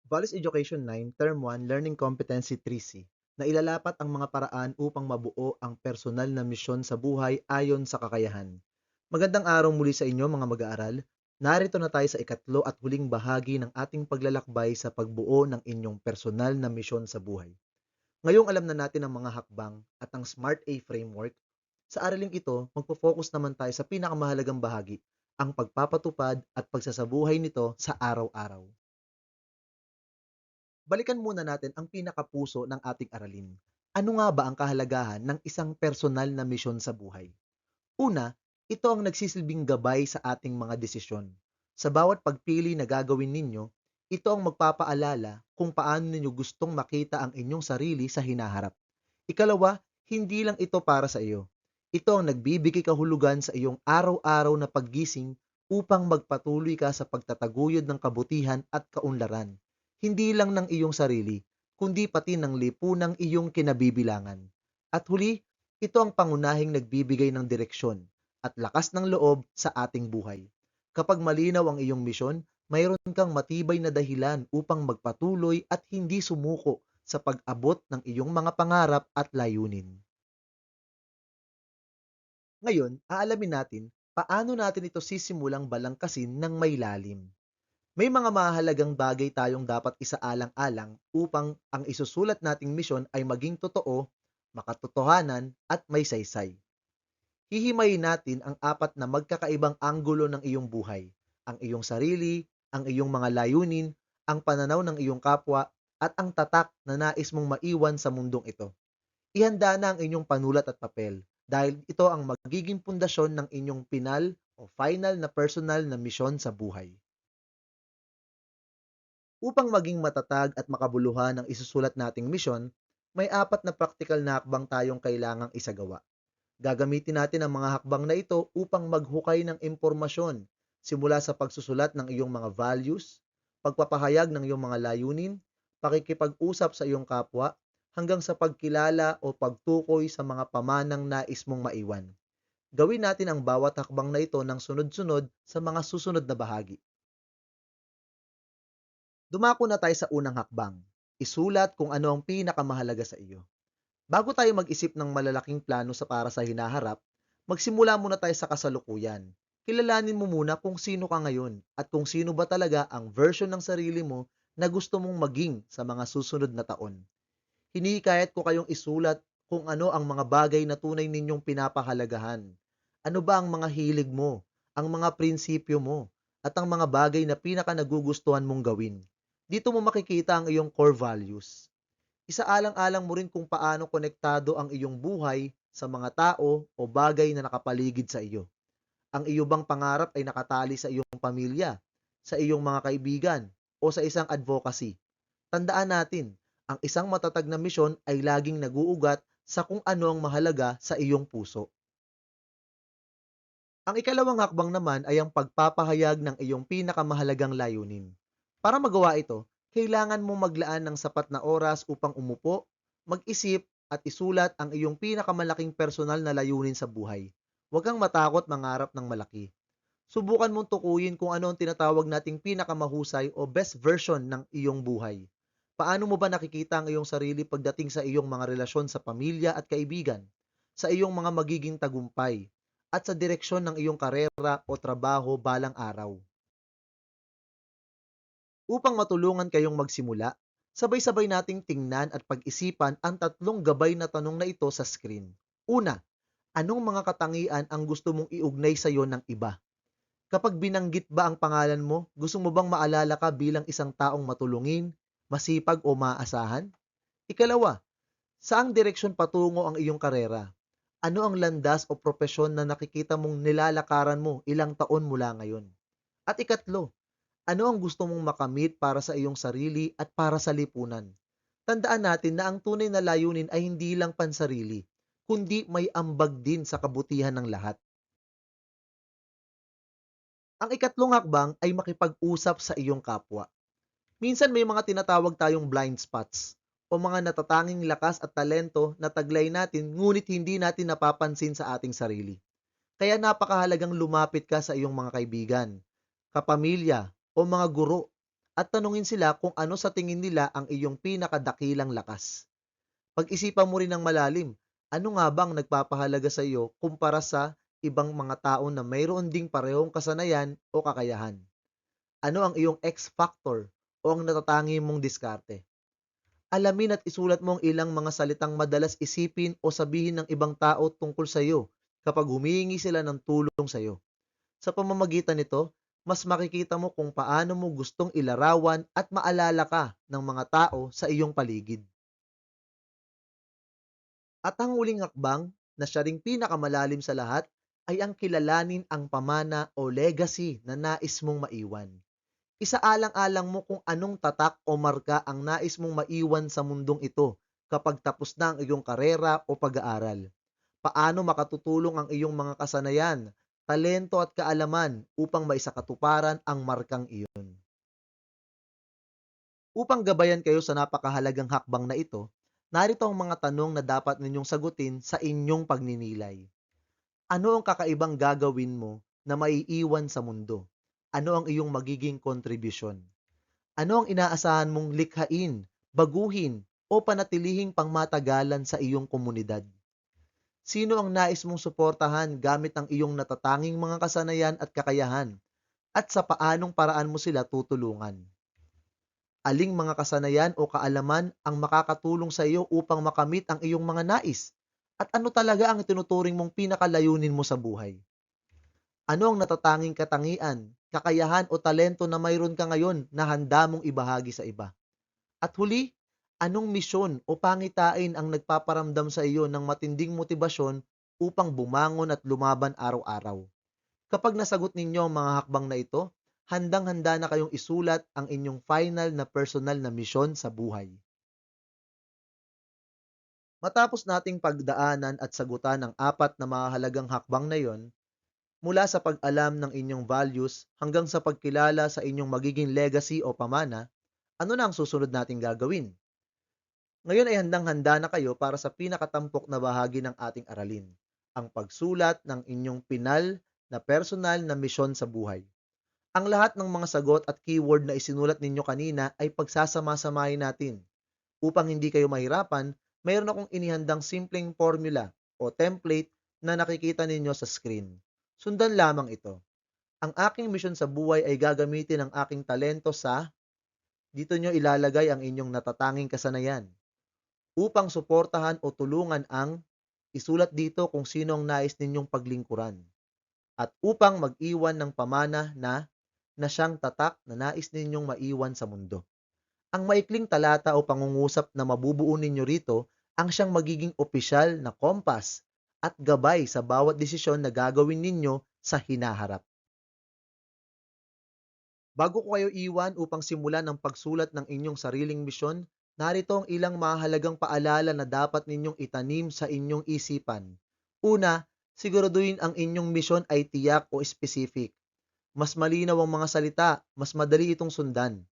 Values Education 9, Term 1, Learning Competency 3C, na ilalapat ang mga paraan upang mabuo ang personal na misyon sa buhay ayon sa kakayahan. Magandang araw muli sa inyo mga mag-aaral. Narito na tayo sa ikatlo at huling bahagi ng ating paglalakbay sa pagbuo ng inyong personal na misyon sa buhay. Ngayong alam na natin ang mga hakbang at ang Smart A framework, sa araling ito, magpo-focus naman tayo sa pinakamahalagang bahagi, ang pagpapatupad at pagsasabuhay nito sa araw-araw. Balikan muna natin ang pinakapuso ng ating aralin. Ano nga ba ang kahalagahan ng isang personal na misyon sa buhay? Una, ito ang nagsisilbing gabay sa ating mga desisyon. Sa bawat pagpili na gagawin ninyo, ito ang magpapaalala kung paano ninyo gustong makita ang inyong sarili sa hinaharap. Ikalawa, hindi lang ito para sa iyo. Ito ang nagbibigay kahulugan sa iyong araw-araw na paggising upang magpatuloy ka sa pagtataguyod ng kabutihan at kaunlaran. Hindi lang ng iyong sarili, kundi pati ng lipunang iyong kinabibilangan. At huli, ito ang pangunahing nagbibigay ng direksyon at lakas ng loob sa ating buhay. Kapag malinaw ang iyong misyon, mayroon kang matibay na dahilan upang magpatuloy at hindi sumuko sa pag-abot ng iyong mga pangarap at layunin. Ngayon, aalamin natin paano natin ito sisimulang balangkasin ng may lalim. May mga mahalagang bagay tayong dapat isaalang-alang upang ang isusulat nating misyon ay maging totoo, makatotohanan at may saysay. Hihimayin natin ang apat na magkakaibang anggulo ng iyong buhay: ang iyong sarili, ang iyong mga layunin, ang pananaw ng iyong kapwa, at ang tatak na nais mong maiwan sa mundong ito. Ihanda na ang inyong panulat at papel dahil ito ang magiging pundasyon ng inyong final na personal na misyon sa buhay. Upang maging matatag at makabuluhan ang isusulat nating misyon, may apat na praktikal na hakbang tayong kailangang isagawa. Gagamitin natin ang mga hakbang na ito upang maghukay ng impormasyon simula sa pagsusulat ng iyong mga values, pagpapahayag ng iyong mga layunin, pakikipag-usap sa iyong kapwa, hanggang sa pagkilala o pagtukoy sa mga pamanang nais mong maiwan. Gawin natin ang bawat hakbang na ito ng sunod-sunod sa mga susunod na bahagi. Dumako na tayo sa unang hakbang. Isulat kung ano ang pinakamahalaga sa iyo. Bago tayo mag-isip ng malalaking plano para sa hinaharap, magsimula muna tayo sa kasalukuyan. Kilalanin mo muna kung sino ka ngayon at kung sino ba talaga ang version ng sarili mo na gusto mong maging sa mga susunod na taon. Hinihikayat ko kayong isulat kung ano ang mga bagay na tunay ninyong pinapahalagahan. Ano ba ang mga hilig mo, ang mga prinsipyo mo, at ang mga bagay na pinaka nagugustuhan mong gawin. Dito mo makikita ang iyong core values. Isaalang-alang mo rin kung paano konektado ang iyong buhay sa mga tao o bagay na nakapaligid sa iyo. Ang iyo bang pangarap ay nakatali sa iyong pamilya, sa iyong mga kaibigan, o sa isang advocacy? Tandaan natin, ang isang matatag na misyon ay laging naguugat sa kung ano ang mahalaga sa iyong puso. Ang ikalawang hakbang naman ay ang pagpapahayag ng iyong pinakamahalagang layunin. Para magawa ito, kailangan mong maglaan ng sapat na oras upang umupo, mag-isip at isulat ang iyong pinakamalaking personal na layunin sa buhay. Huwag kang matakot mangarap ng malaki. Subukan mong tukuyin kung ano ang tinatawag nating pinakamahusay o best version ng iyong buhay. Paano mo ba nakikita ang iyong sarili pagdating sa iyong mga relasyon sa pamilya at kaibigan, sa iyong mga magiging tagumpay, at sa direksyon ng iyong karera o trabaho balang araw? Upang matulungan kayong magsimula, sabay-sabay nating tingnan at pag-isipan ang tatlong gabay na tanong na ito sa screen. Una, anong mga katangian ang gusto mong iugnay sa iyo ng iba? Kapag binanggit ba ang pangalan mo, gusto mo bang maalala ka bilang isang taong matulungin, masipag o maaasahan? Ikalawa, saang direksyon patungo ang iyong karera? Ano ang landas o propesyon na nakikita mong nilalakaran mo ilang taon mula ngayon? At ikatlo, ano ang gusto mong makamit para sa iyong sarili at para sa lipunan? Tandaan natin na ang tunay na layunin ay hindi lang pansarili, kundi may ambag din sa kabutihan ng lahat. Ang ikatlong hakbang ay makipag-usap sa iyong kapwa. Minsan may mga tinatawag tayong blind spots o mga natatanging lakas at talento na taglay natin ngunit hindi natin napapansin sa ating sarili. Kaya napakahalagang lumapit ka sa iyong mga kaibigan, kapamilya o mga guro at tanungin sila kung ano sa tingin nila ang iyong pinakadakilang lakas. Pag-isipan mo rin ng malalim, ano nga bang nagpapahalaga sa iyo kumpara sa ibang mga tao na mayroon ding parehong kasanayan o kakayahan? Ano ang iyong X factor o ang natatangi mong diskarte? Alamin at isulat mo ang ilang mga salitang madalas isipin o sabihin ng ibang tao tungkol sa iyo kapag humihingi sila ng tulong sa iyo. Sa pamamagitan nito, mas makikita mo kung paano mo gustong ilarawan at maalala ka ng mga tao sa iyong paligid. At ang huling hakbang, na siya ring pinakamalalim sa lahat, ay ang kilalanin ang pamana o legacy na nais mong maiwan. Isaalang-alang mo kung anong tatak o marka ang nais mong maiwan sa mundong ito kapag tapos na ang iyong karera o pag-aaral. Paano makatutulong ang iyong mga kasanayan, talento at kaalaman upang maisakatuparan ang markang iyon. Upang gabayan kayo sa napakahalagang hakbang na ito, narito ang mga tanong na dapat ninyong sagutin sa inyong pagninilay. Ano ang kakaibang gagawin mo na maiiwan sa mundo? Ano ang iyong magiging kontribusyon? Ano ang inaasahan mong likhain, baguhin, o panatilihing pangmatagalan sa iyong komunidad? Sino ang nais mong suportahan gamit ang iyong natatanging mga kasanayan at kakayahan? At sa paanong paraan mo sila tutulungan? Aling mga kasanayan o kaalaman ang makakatulong sa iyo upang makamit ang iyong mga nais? At ano talaga ang tinuturing mong pinakalayunin mo sa buhay? Ano ang natatanging katangian, kakayahan o talento na mayroon ka ngayon na handa mong ibahagi sa iba? At huli, anong misyon o pangitain ang nagpaparamdam sa iyo ng matinding motibasyon upang bumangon at lumaban araw-araw? Kapag nasagot ninyo ang mga hakbang na ito, handang-handa na kayong isulat ang inyong final na personal na misyon sa buhay. Matapos nating pagdaanan at sagutan ang apat na mahalagang hakbang na yon, mula sa pag-alam ng inyong values hanggang sa pagkilala sa inyong magiging legacy o pamana, ano na ang susunod nating gagawin? Ngayon ay handang-handa na kayo para sa pinakatampok na bahagi ng ating aralin, ang pagsulat ng inyong pinal na personal na misyon sa buhay. Ang lahat ng mga sagot at keyword na isinulat ninyo kanina ay pagsasama-samahin natin. Upang hindi kayo mahirapan, mayroon akong inihandang simpleng formula o template na nakikita ninyo sa screen. Sundan lamang ito. Ang aking misyon sa buhay ay gagamitin ang aking talento sa, dito nyo ilalagay ang inyong natatanging kasanayan, upang suportahan o tulungan ang, isulat dito kung sino ang nais ninyong paglingkuran, at upang mag-iwan ng pamana na siyang tatak na nais ninyong maiwan sa mundo. Ang maikling talata o pangungusap na mabubuo ninyo rito ang siyang magiging opisyal na kompas at gabay sa bawat desisyon na gagawin ninyo sa hinaharap. Bago ko kayo iwan upang simulan ang pagsulat ng inyong sariling misyon, narito ang ilang mahalagang paalala na dapat ninyong itanim sa inyong isipan. Una, siguraduhin ang inyong misyon ay tiyak o specific. Mas malinaw ang mga salita, mas madali itong sundan.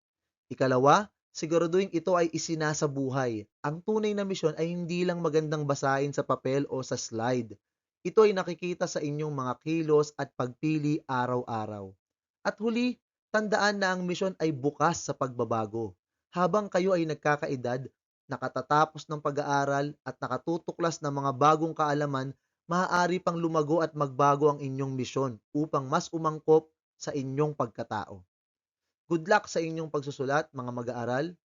Ikalawa, siguraduhin ito ay isinasabuhay. Ang tunay na misyon ay hindi lang magandang basahin sa papel o sa slide. Ito ay nakikita sa inyong mga kilos at pagpili araw-araw. At huli, tandaan na ang misyon ay bukas sa pagbabago. Habang kayo ay nagkakaedad, nakatatapos ng pag-aaral at nakatutuklas ng mga bagong kaalaman, maaari pang lumago at magbago ang inyong misyon upang mas umangkop sa inyong pagkatao. Good luck sa inyong pagsusulat, mga mag-aaral.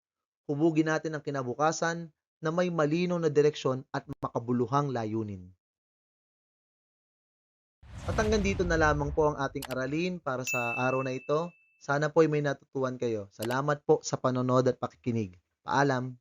Hubugin natin ang kinabukasan na may malinaw na direksyon at makabuluhang layunin. At hanggang dito na lamang po ang ating aralin para sa araw na ito. Sana po ay may natutuhan kayo. Salamat po sa panonood at pakikinig. Paalam!